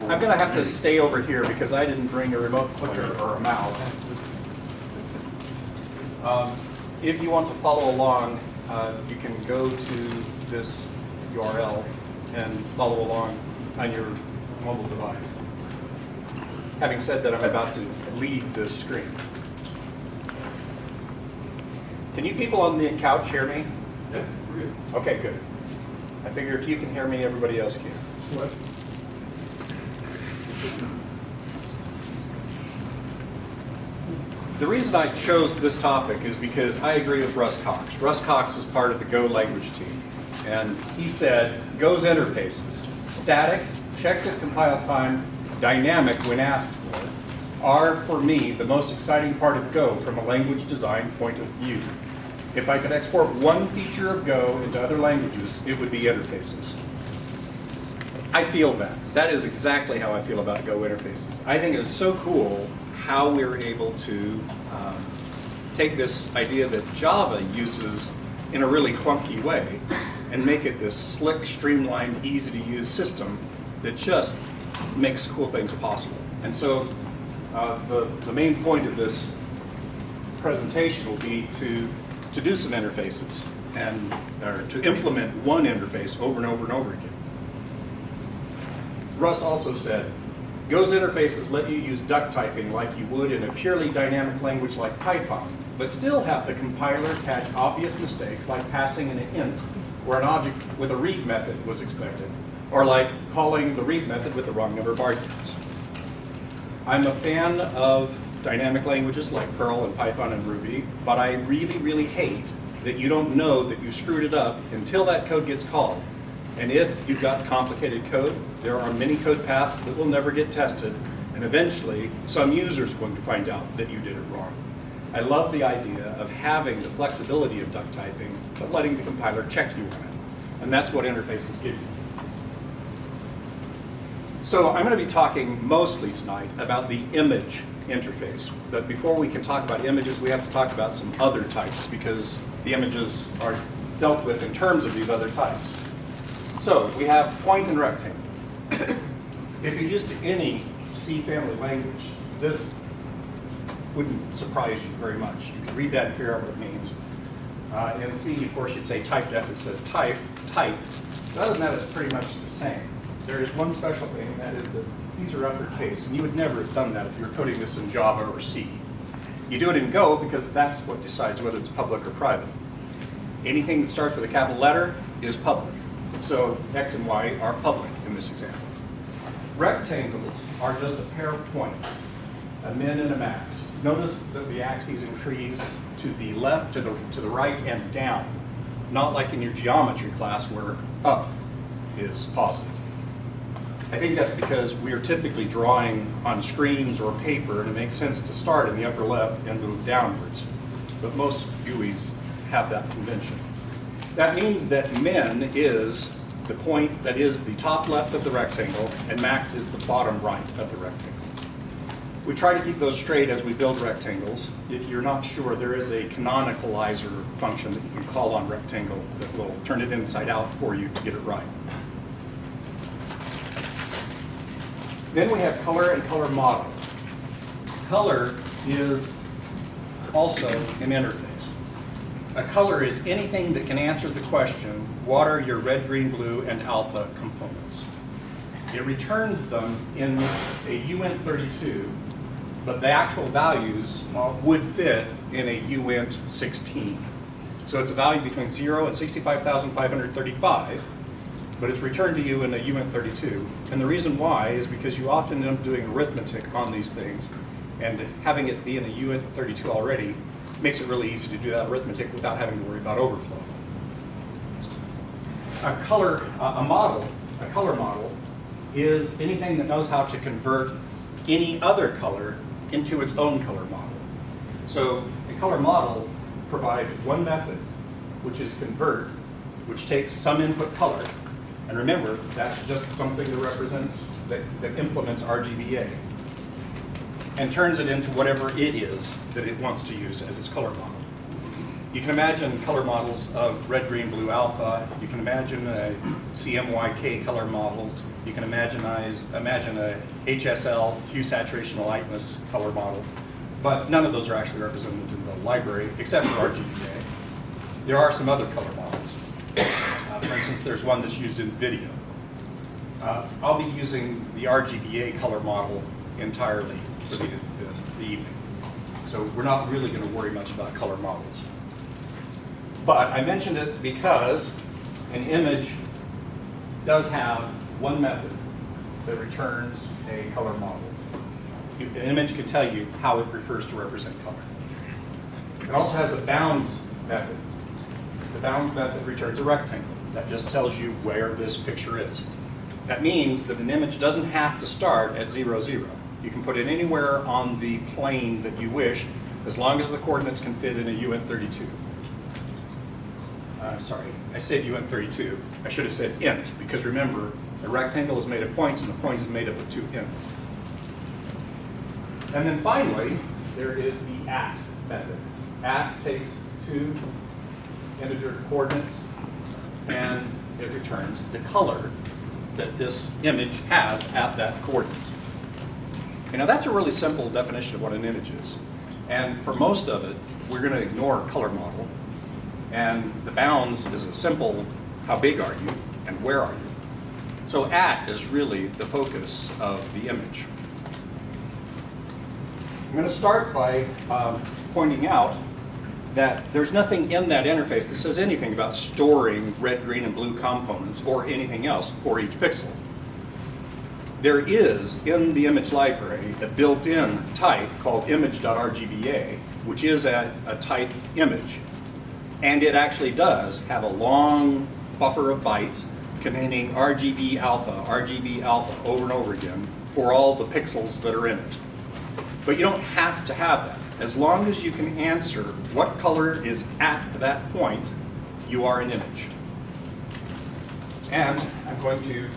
I'm going to have to stay over here because I didn't bring a remote clicker or a mouse. If you want to follow along, you can go to this URL and follow along on your mobile device. Having said that, I'm about to leave this screen. Can you people on the couch hear me? Yeah, we're good. Okay, good. I figure if you can hear me, everybody else can. What? The reason I chose this topic is because I agree with Russ Cox. Russ Cox is part of the Go language team. And he said, Go's interfaces, static, checked at compile time, dynamic when asked for, are, for me, the most exciting part of Go from a language design point of view. If I could export one feature of Go into other languages, it would be interfaces. I feel that. That is exactly how I feel about Go interfaces. I think it is so cool how we were able to take this idea that Java uses in a really clunky way and make it this slick, streamlined, easy-to-use system that just makes cool things possible. And so the main point of this presentation will be to do some interfaces and or to implement one interface over and over and over again. Russ also said, Go's interfaces let you use duck typing like you would in a purely dynamic language like Python, but still have the compiler catch obvious mistakes like passing an int where an object with a read method was expected, or like calling the read method with the wrong number of arguments. I'm a fan of dynamic languages like Perl and Python and Ruby, but I really, really hate that you don't know that you screwed it up until that code gets called. And if you've got complicated code, there are many code paths that will never get tested, and eventually some user is going to find out that you did it wrong. I love the idea of having the flexibility of duck typing, but letting the compiler check you on it. And that's what interfaces give you. So I'm going to be talking mostly tonight about the image interface. But before we can talk about images, we have to talk about some other types because the images are dealt with in terms of these other types. So we have point and rectangle. If you're used to any C family language, this wouldn't surprise you very much. You can read that and figure out what it means. In C, of course, you'd say type def instead of type. But other than that, it's pretty much the same. There is one special thing, and that is that these are uppercase, and you would never have done that if you were coding this in Java or C. You do it in Go because that's what decides whether it's public or private. Anything that starts with a capital letter is public. So X and Y are public in this example. Rectangles are just a pair of points, a min and a max. Notice that the axes increase to the left, to the right, and down. Not like in your geometry class where up is positive. I think that's because we are typically drawing on screens or paper, and it makes sense to start in the upper left and move downwards. But most GUIs have that convention. That means that min is the point that is the top left of the rectangle, and max is the bottom right of the rectangle. We try to keep those straight as we build rectangles. If you're not sure, there is a canonicalizer function that you can call on rectangle that will turn it inside out for you to get it right. Then we have color and color model. Color is also an interface. A color is anything that can answer the question, what are your red, green, blue, and alpha components? It returns them in a uint32, but the actual values would fit in a uint16. So it's a value between 0 and 65,535, but it's returned to you in a uint32. And the reason why is because you often end up doing arithmetic on these things, and having it be in a uint32 already makes it really easy to do that arithmetic without having to worry about overflow. A color model is anything that knows how to convert any other color into its own color model. So a color model provides one method, which is convert, which takes some input color. And remember, that's just something that represents, that implements RGBA, and turns it into whatever it is that it wants to use as its color model. You can imagine color models of red, green, blue, alpha. You can imagine a CMYK color model. You can imagine a HSL, hue, saturation, lightness color model. But none of those are actually represented in the library, except for RGBA. There are some other color models. For instance, there's one that's used in video. I'll be using the RGBA color model entirely for the evening. So we're not really going to worry much about color models. But I mentioned it because an image does have one method that returns a color model. An image can tell you how it prefers to represent color. It also has a bounds method. The bounds method returns a rectangle. That just tells you where this picture is. That means that an image doesn't have to start at 0, 0. You can put it anywhere on the plane that you wish, as long as the coordinates can fit in a UN32. Sorry, I said UN32. I should have said int, because remember, a rectangle is made of points, and a point is made up of 2 ints. And then finally, there is the at method. At takes 2 integer coordinates, and it returns the color that this image has at that coordinate. Okay, now that's a really simple definition of what an image is. And for most of it, we're going to ignore color model. And the bounds is a simple, how big are you and where are you? So at is really the focus of the image. I'm going to start by pointing out that there's nothing in that interface that says anything about storing red, green, and blue components or anything else for each pixel. There is, in the image library, a built-in type called image.rgba, which is a type image. And it actually does have a long buffer of bytes containing RGB alpha over and over again for all the pixels that are in it. But you don't have to have that. As long as you can answer what color is at that point, you are an image. And I'm going to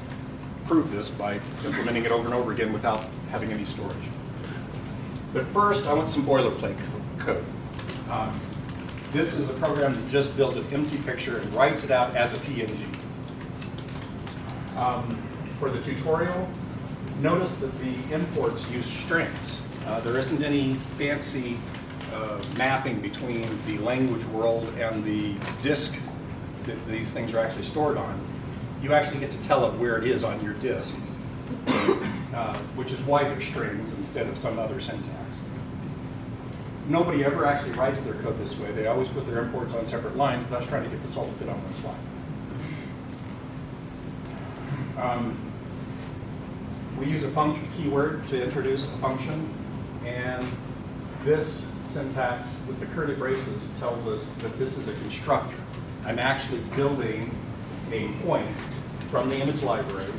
prove this by implementing it over and over again without having any storage. But first, I want some boilerplate code. This is a program that just builds an empty picture and writes it out as a PNG. For the tutorial, notice that the imports use strings. There isn't any fancy mapping between the language world and the disk that these things are actually stored on. You actually get to tell it where it is on your disk, which is why they're strings instead of some other syntax. Nobody ever actually writes their code this way. They always put their imports on separate lines, but I was trying to get this all to fit on one slide. We use a func keyword to introduce a function, and this syntax with the curly braces tells us that this is a constructor. I'm actually building a point from the image library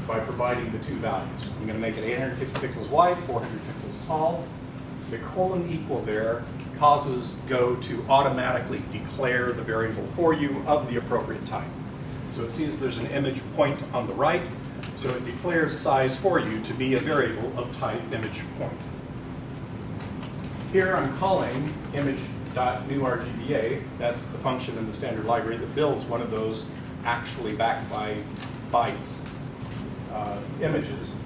by providing the 2 values. I'm going to make it 850 pixels wide, 400 pixels tall. The colon equal there causes Go to automatically declare the variable for you of the appropriate type. So it sees there's an image point on the right, so it declares size for you to be a variable of type image point. Here I'm calling image.newRGBA. That's the function in the standard library that builds one of those actually backed by bytes images.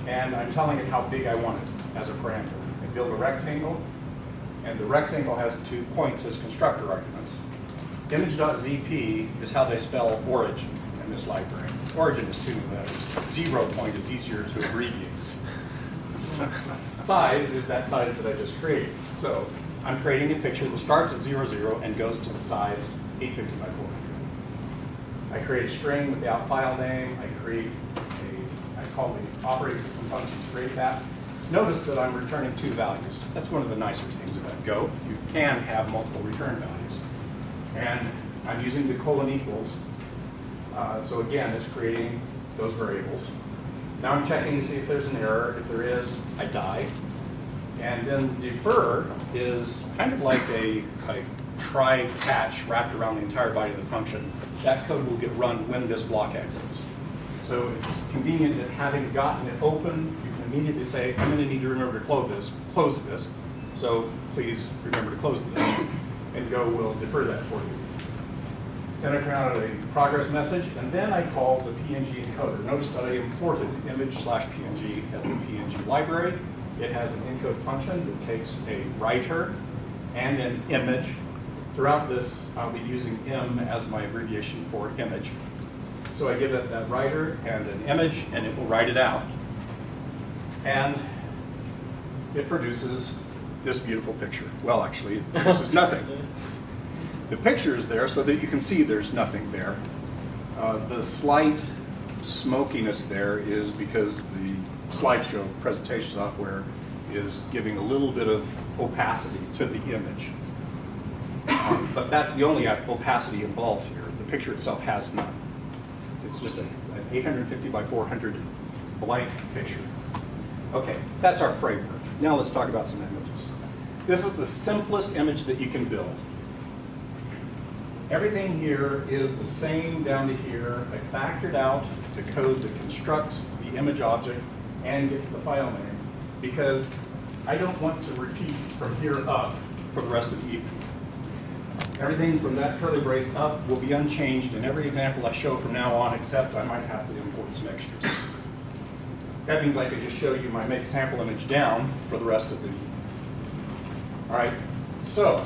And I'm telling it how big I want it as a parameter. I build a rectangle, and the rectangle has 2 points as constructor arguments. Image.zp is how they spell origin in this library. Origin is 2 letters. 0 point is easier to abbreviate. Size is that size that I just created. So I'm creating a picture that starts at 0, 0 and goes to the size 850 by 400. I create a string with the out file name. I call the operating system function to create that. Notice that I'm returning 2 values. That's one of the nicer things about Go. You can have multiple return values. And I'm using the colon equals. So again, it's creating those variables. Now I'm checking to see if there's an error. If there is, I die. And then defer is kind of like a try catch wrapped around the entire body of the function. That code will get run when this block exits. So it's convenient that having gotten it open, you can immediately say, I'm going to need to remember to close this. So please remember to close this. and Go will defer that for you. Then I created a progress message, and then I called the PNG encoder. Notice that I imported image/PNG as the PNG library. It has an encode function that takes a writer and an image. Throughout this, I'll be using M as my abbreviation for image. So I give it that writer and an image, and it will write it out. And it produces this beautiful picture. Well, actually, it produces nothing. The picture is there so that you can see there's nothing there. The slight smokiness there is because the slideshow presentation software is giving a little bit of opacity to the image. But that's the only opacity involved here. The picture itself has none. So it's just an 850 by 400 blank picture. Okay, that's our framework. Now let's talk about some images. This is the simplest image that you can build. Everything here is the same down to here. I factored out the code that constructs the image object and gets the file name because I don't want to repeat from here up for the rest of the evening. Everything from that curly brace up will be unchanged in every example I show from now on, except I might have to import some extras. That means I could just show you my make sample image down for the rest of the evening. All right, so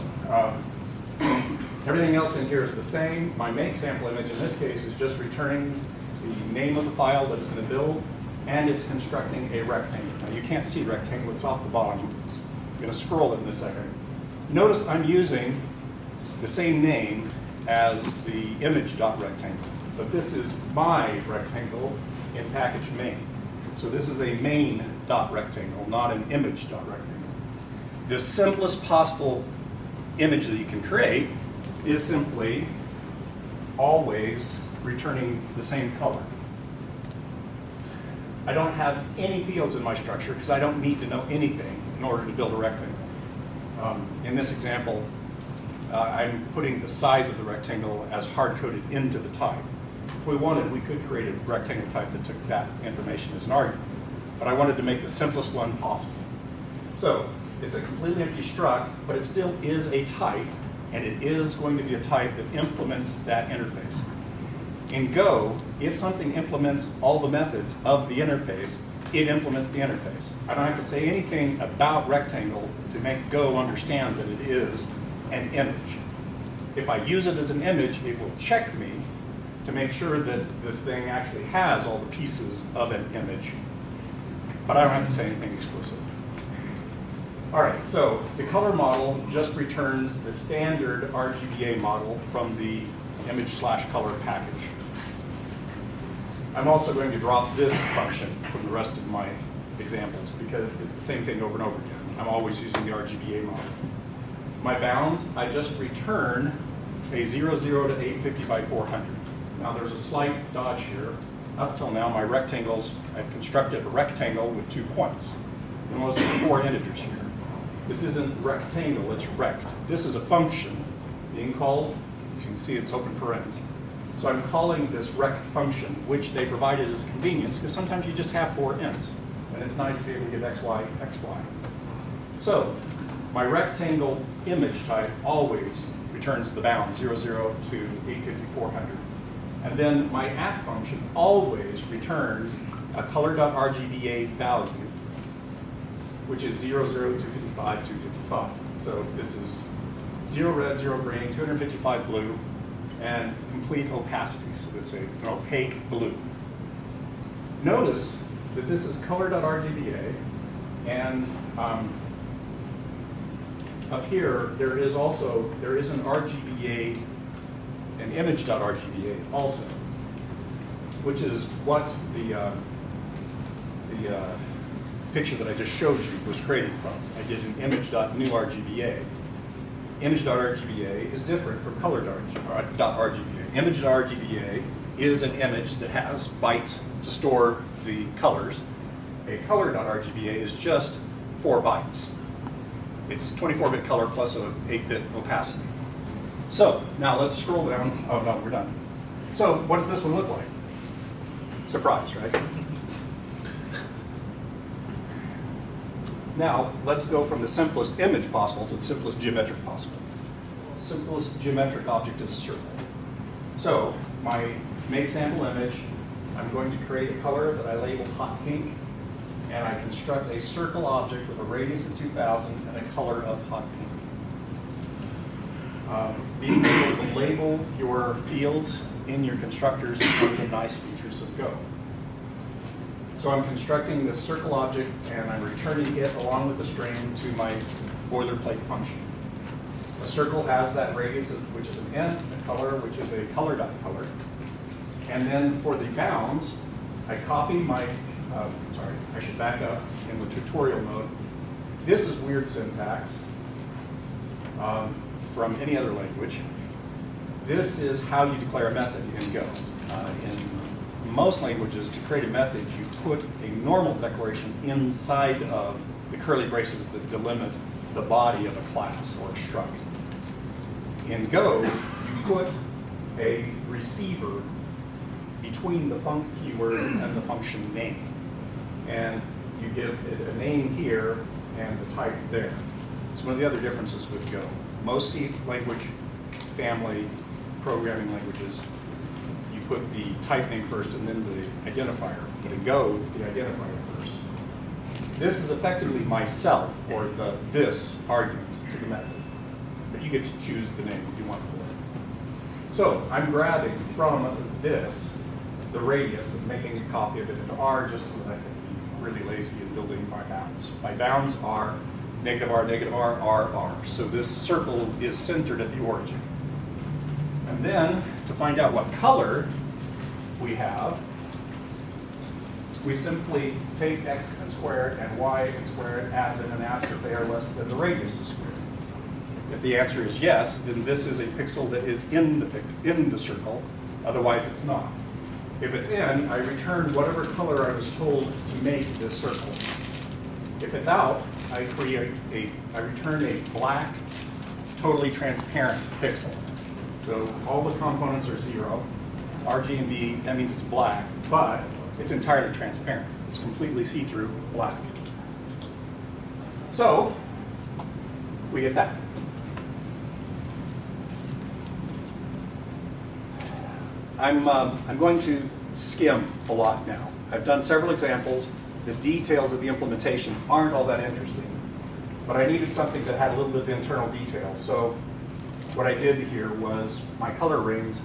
everything else in here is the same. My make sample image in this case is just returning the name of the file that it's going to build, and it's constructing a rectangle. Now you can't see rectangle, it's off the bottom. I'm going to scroll it in a second. Notice I'm using the same name as the image.rectangle, but this is my rectangle in package main. So this is a main.rectangle, not an image.rectangle. The simplest possible image that you can create is simply always returning the same color. I don't have any fields in my structure because I don't need to know anything in order to build a rectangle. In this example, I'm putting the size of the rectangle as hard-coded into the type. If we wanted, we could create a rectangle type that took that information as an argument, but I wanted to make the simplest one possible. So it's a completely empty struct, but it still is a type, and it is going to be a type that implements that interface. In Go, if something implements all the methods of the interface, it implements the interface. I don't have to say anything about rectangle to make Go understand that it is an image. If I use it as an image, it will check me to make sure that this thing actually has all the pieces of an image. But I don't have to say anything explicit. All right, so the color model just returns the standard RGBA model from the image/color package. I'm also going to drop this function from the rest of my examples because it's the same thing over and over again. I'm always using the RGBA model. My bounds, I just return a 00 to 850 by 400. Now there's a slight dodge here. Up till now, my rectangles, I've constructed a rectangle with 2 points. Notice there's 4 integers here. This isn't rectangle, it's rect. This is a function being called. You can see it's open parens. So I'm calling this rect function, which they provided as a convenience, because sometimes you just have 4 ints, and it's nice to be able to give x, y, x, y. So my rectangle image type always returns the bound 00 to 850, 400. And then my at function always returns a color.rgba value, which is 00, 255, 255. So this is 0 red, 0 green, 255 blue, and complete opacity. So it's an opaque blue. Notice that this is color.rgba, and up here there is an RGBA, an image.rgba also, which is what the picture that I just showed you was created from. I did an image.newRGBA. Image.rgba is different from color.rgba. Image.rgba is an image that has bytes to store the colors. A color.rgba is just 4 bytes. It's 24-bit color plus an 8-bit opacity. So now let's scroll down. Oh no, we're done. So what does this one look like? Surprise, right? Now let's go from the simplest image possible to the simplest geometric possible. simplest geometric object is a circle. So my make sample image, I'm going to create a color that I label hot pink, and I construct a circle object with a radius of 2000 and a color of hot pink. Being able to label your fields in your constructors is one of the nice features of Go. So I'm constructing this circle object, and I'm returning it along with the string to my boilerplate function. A circle has that radius, which is an int, a color, which is a color.color. And then for the bounds, I copy my, sorry, I should back up in the tutorial mode. This is weird syntax from any other language. This is how you declare a method in Go. In most languages, to create a method, you put a normal declaration inside of the curly braces that delimit the body of a class or a struct. In Go, you put a receiver between the func keyword and the function name. And you give it a name here and the type there. It's one of the other differences with Go. Most C language family programming languages, you put the type name first and then the identifier. But in Go, it's the identifier first. This is effectively myself, or the this argument to the method. But you get to choose the name you want for it. So I'm grabbing from this the radius and making a copy of it into R just so that I can be really lazy in building my bounds. My bounds are negative R, negative R, R, R. So this circle is centered at the origin. And then to find out what color we have, we simply take x and square it and y and square it, add them, and ask if they are less than the radius is squared. If the answer is yes, then this is a pixel that is in the circle. Otherwise, it's not. If it's in, I return whatever color I was told to make this circle. If it's out, I return a black, totally transparent pixel. So all the components are 0. R, G, and B, that means it's black, but it's entirely transparent. It's completely see-through black. So we get that. I'm going to skim a lot now. I've done several examples. The details of the implementation aren't all that interesting, but I needed something that had a little bit of internal detail. So what I did here was my color rings,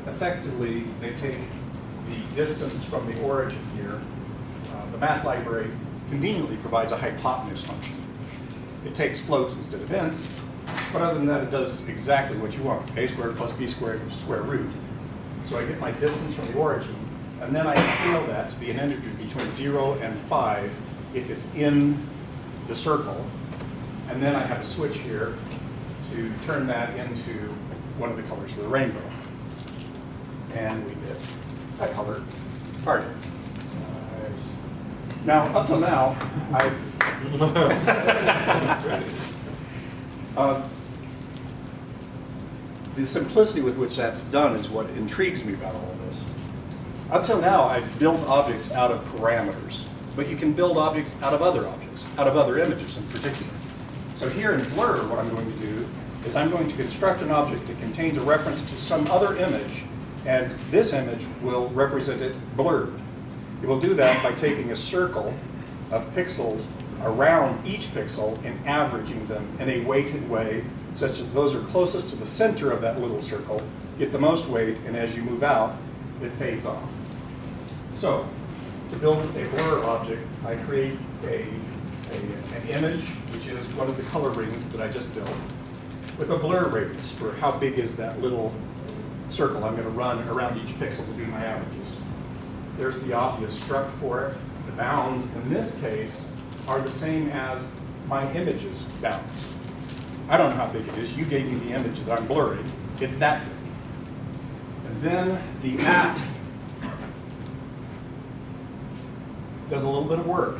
effectively, they take the distance from the origin here. The math library conveniently provides a hypotenuse function. It takes floats instead of ints, but other than that, it does exactly what you want, a squared plus b squared square root. So I get my distance from the origin, and then I scale that to be an integer between 0 and 5 if it's in the circle. And then I have a switch here to turn that into one of the colors of the rainbow. And we get a colored target. Now, up till now, the simplicity with which that's done is what intrigues me about all of this. Up till now, I've built objects out of parameters, but you can build objects out of other objects, out of other images in particular. So here in Blur, what I'm going to do is I'm going to construct an object that contains a reference to some other image, and this image will represent it blurred. It will do that by taking a circle of pixels around each pixel and averaging them in a weighted way such that those are closest to the center of that little circle get the most weight, and as you move out, it fades off. So, to build a blur object, I create an image, which is one of the color rings that I just built, with a blur radius for how big is that little circle I'm going to run around each pixel to do my averages. There's the obvious struct for it. The bounds, in this case, are the same as my image's bounds. I don't know how big it is. You gave me the image that I'm blurring. It's that big. And then the at does a little bit of work.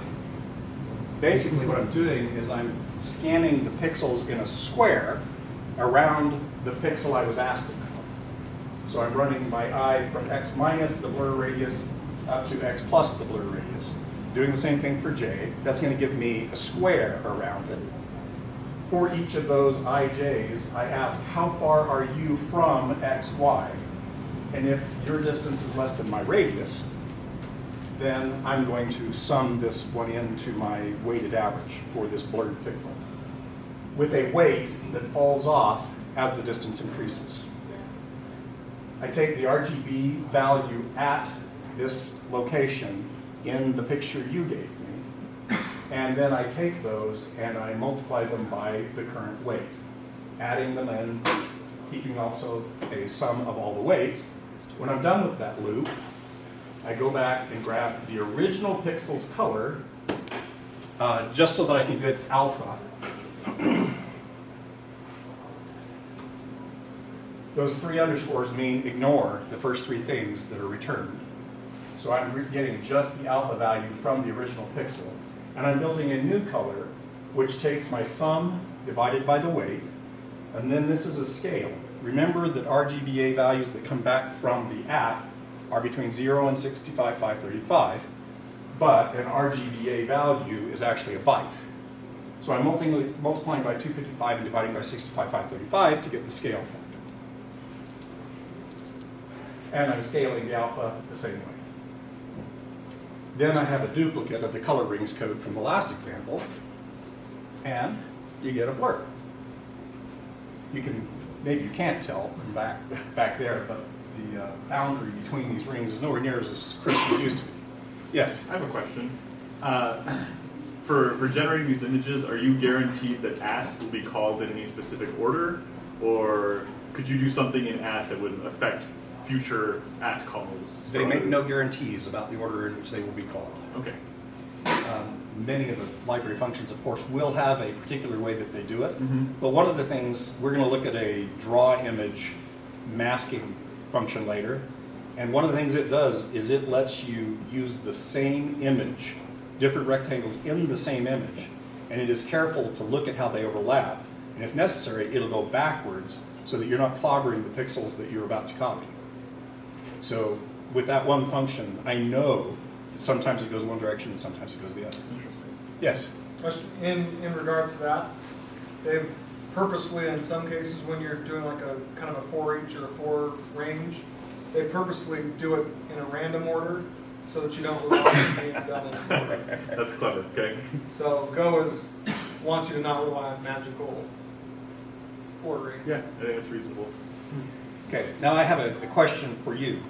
Basically what I'm doing is I'm scanning the pixels in a square around the pixel I was asked about. So I'm running my I from x minus the blur radius up to x plus the blur radius. Doing the same thing for j. That's going to give me a square around it. for each of those ij's, I ask, how far are you from x, y? And if your distance is less than my radius, then I'm going to sum this one into my weighted average for this blurred pixel, with a weight that falls off as the distance increases. I take the RGB value at this location in the picture you gave me, and then I take those and I multiply them by the current weight, adding them in, keeping also a sum of all the weights. When I'm done with that loop, I go back and grab the original pixel's color, just so that I can get its alpha. Those 3 underscores mean ignore the first 3 things that are returned. So I'm getting just the alpha value from the original pixel. And I'm building a new color, which takes my sum divided by the weight, and then this is a scale. Remember that RGBA values that come back from the app are between 0 and 65,535, but an RGBA value is actually a byte. So I'm multiplying by 255 and dividing by 65,535 to get the scale factor. And I'm scaling the alpha the same way. Then I have a duplicate of the color rings code from the last example, and you get a blur. You can, maybe you can't tell from back there, but the boundary between these rings is nowhere near as crisp as it used to be. Yes? I have a question. For generating these images, are you guaranteed that at will be called in any specific order? Or could you do something in at that would affect future at calls? They make no guarantees about the order in which they will be called. Okay. Many of the library functions, of course, will have a particular way that they do it. Mm-hmm. But one of the things, we're going to look at a draw image masking function later. And one of the things it does is it lets you use the same image, different rectangles in the same image. And it is careful to look at how they overlap. And if necessary, it'll go backwards so that you're not clobbering the pixels that you're about to copy. So with that one function, I know that sometimes it goes one direction and sometimes it goes the other. Yes? In regards to that, they've purposefully, in some cases, when you're doing like a kind of a 4H or a 4 range, they purposefully do it in a random order so that you don't rely on being done in order. That's clever, okay. So Go wants you to not rely on magical ordering. Yeah, I think that's reasonable. Okay, now I have a question for you.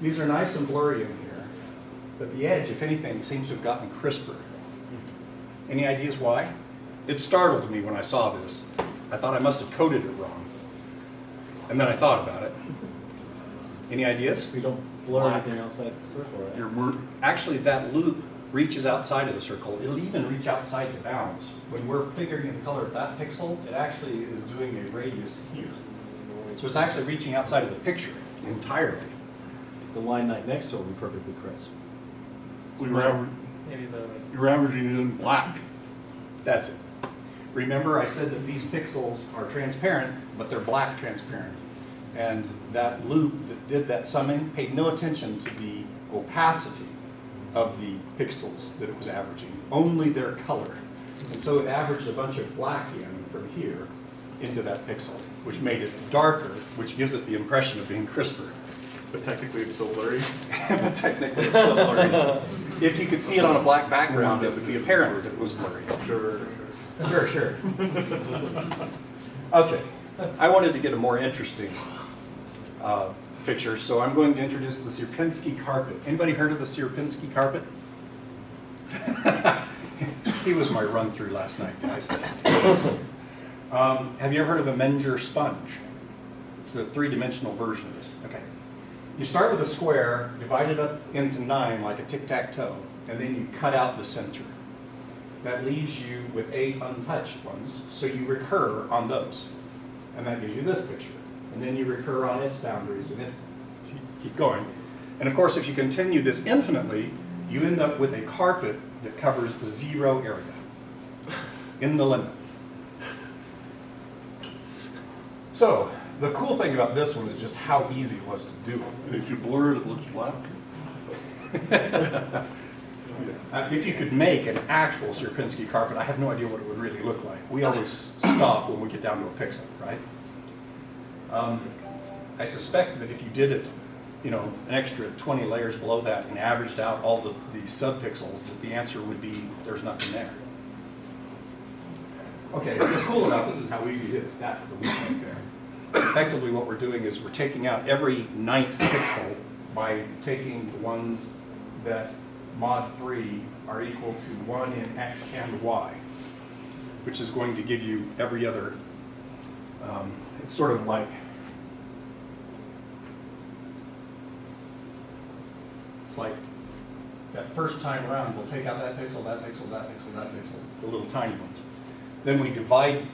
These are nice and blurry in here, but the edge, if anything, seems to have gotten crisper. Any ideas why? It startled me when I saw this. I thought I must have coded it wrong. And then I thought about it. Any ideas? We don't blur anything outside the circle, right? Actually, that loop reaches outside of the circle. It'll even reach outside the bounds. When we're figuring the color of that pixel, it actually is doing a radius here. So it's actually reaching outside of the picture entirely. The line next to it will be perfectly crisp. Maybe You're averaging it in black. That's it. Remember, I said that these pixels are transparent, but they're black transparent. And that loop that did that summing paid no attention to the opacity of the pixels that it was averaging, only their color. And so it averaged a bunch of black in from here into that pixel, which made it darker, which gives it the impression of being crisper. But technically it's still blurry. But technically it's still blurry. If you could see it on a black background, it would be apparent that it was blurry. Sure. Sure. Okay, I wanted to get a more interesting picture, so I'm going to introduce the Sierpinski carpet. Anybody heard of the Sierpinski carpet? He was my run-through last night, guys. Have you ever heard of a Menger sponge? It's the three-dimensional version of this. Okay. You start with a square, divide it up into 9 like a tic-tac-toe, and then you cut out the center. That leaves you with 8 untouched ones, so you recur on those. And that gives you this picture. And then you recur on its boundaries, and keep going. And of course, if you continue this infinitely, you end up with a carpet that covers 0 area in the limit. So, the cool thing about this one is just how easy it was to do it. And if you blur it, it looks black. If you could make an actual Sierpinski carpet, I have no idea what it would really look like. We always stop when we get down to a pixel, right? I suspect that if you did it, you know, an extra 20 layers below that and averaged out all the subpixels, that the answer would be there's nothing there. Okay, what's cool about this is how easy it is. That's the loop right there. Effectively what we're doing is we're taking out every 9th pixel by taking the ones that mod 3 are equal to 1 in x and y, which is going to give you every other, it's sort of like, it's like that first time around, we'll take out that pixel, that pixel, that pixel, that pixel, the little tiny ones. Then we divide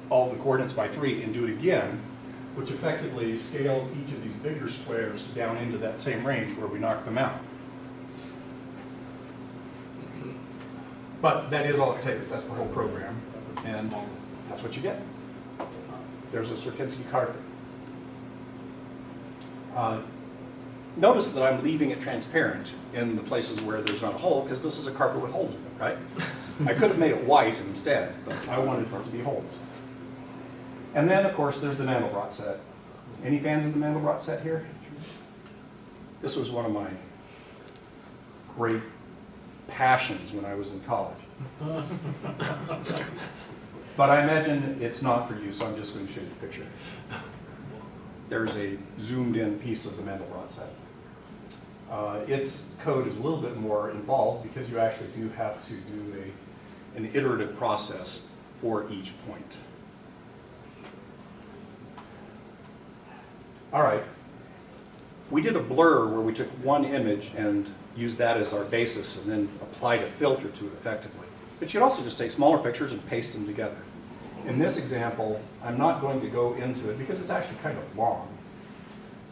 all the coordinates by 3 and do it again, which effectively scales each of these bigger squares down into that same range where we knock them out. But that is all it takes. That's the whole program. And that's what you get. There's a Sierpinski carpet. Notice that I'm leaving it transparent in the places where there's not a hole, because this is a carpet with holes in it, right? I could have made it white instead, but I wanted it to be holes. And then, of course, there's the Mandelbrot set. Any fans of the Mandelbrot set here? This was one of my great passions when I was in college. But I imagine it's not for you, so I'm just going to show you the picture. There's a zoomed in piece of the Mandelbrot set. Its code is a little bit more involved because you actually do have to do an iterative process for each point. All right. We did a blur where we took one image and used that as our basis and then applied a filter to it effectively. But you could also just take smaller pictures and paste them together. In this example, I'm not going to go into it because it's actually kind of long.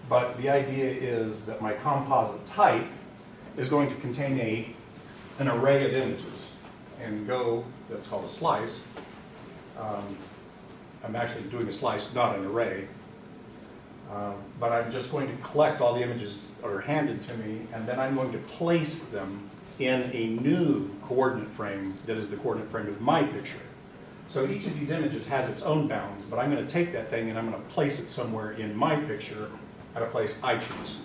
But the idea is that my composite type is going to contain an array of images. And Go, that's called a slice. I'm actually doing a slice, not an array. But I'm just going to collect all the images that are handed to me, and then I'm going to place them in a new coordinate frame that is the coordinate frame of my picture. So each of these images has its own bounds, but I'm going to take that thing and I'm going to place it somewhere in my picture at a place I choose.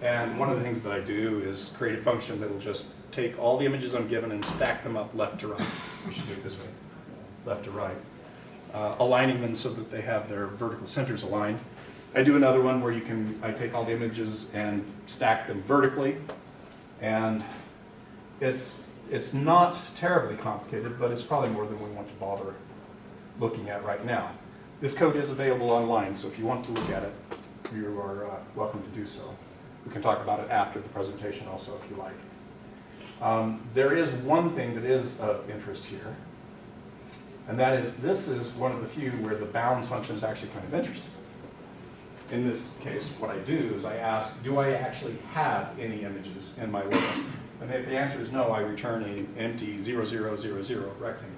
And one of the things that I do is create a function that will just take all the images I'm given and stack them up left to right. We should do it this way, left to right. Aligning them so that they have their vertical centers aligned. I do another one where I take all the images and stack them vertically. And it's not terribly complicated, but it's probably more than we want to bother looking at right now. This code is available online, so if you want to look at it, you are welcome to do so. We can talk about it after the presentation also, if you like. There is one thing that is of interest here, and that is this is one of the few where the bounds function is actually kind of interesting. In this case, what I do is I ask, do I actually have any images in my list? And if the answer is no, I return an empty 0000 rectangle.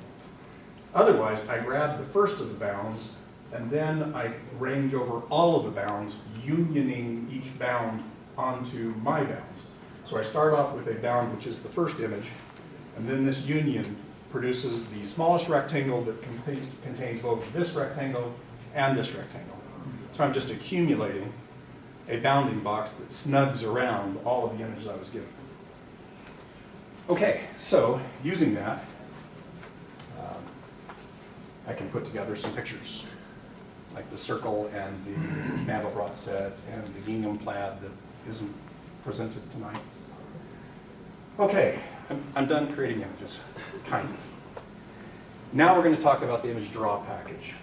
Otherwise, I grab the first of the bounds, and then I range over all of the bounds, unioning each bound onto my bounds. So I start off with a bound, which is the first image, and then this union produces the smallest rectangle that contains both this rectangle and this rectangle. So I'm just accumulating a bounding box that snugs around all of the images I was given. Okay, so using that, I can put together some pictures, like the circle and the Mandelbrot set and the gingham plaid that isn't presented tonight. Okay, I'm done creating images, kind of. Now we're going to talk about the image draw package.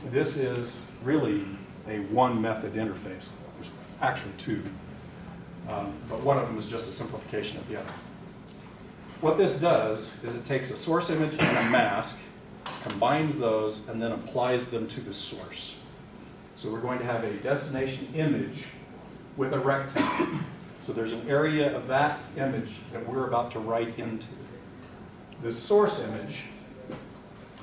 This is really a one-method interface. There's actually two, but one of them is just a simplification of the other. What this does is it takes a source image and a mask, combines those, and then applies them to the source. So we're going to have a destination image with a rectangle. So there's an area of that image that we're about to write into. The source image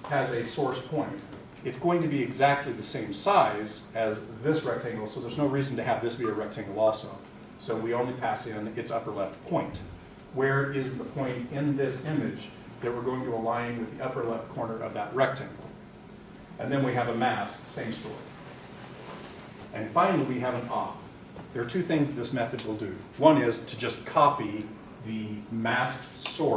has a source point. It's going to be exactly the same size as this rectangle, so there's no reason to have this be a rectangle also. So we only pass in its upper left point. where is the point in this image that we're going to align with the upper left corner of that rectangle. And then we have a mask, same story. And finally, we have an op. There are two things this method will do. One is to just copy the masked source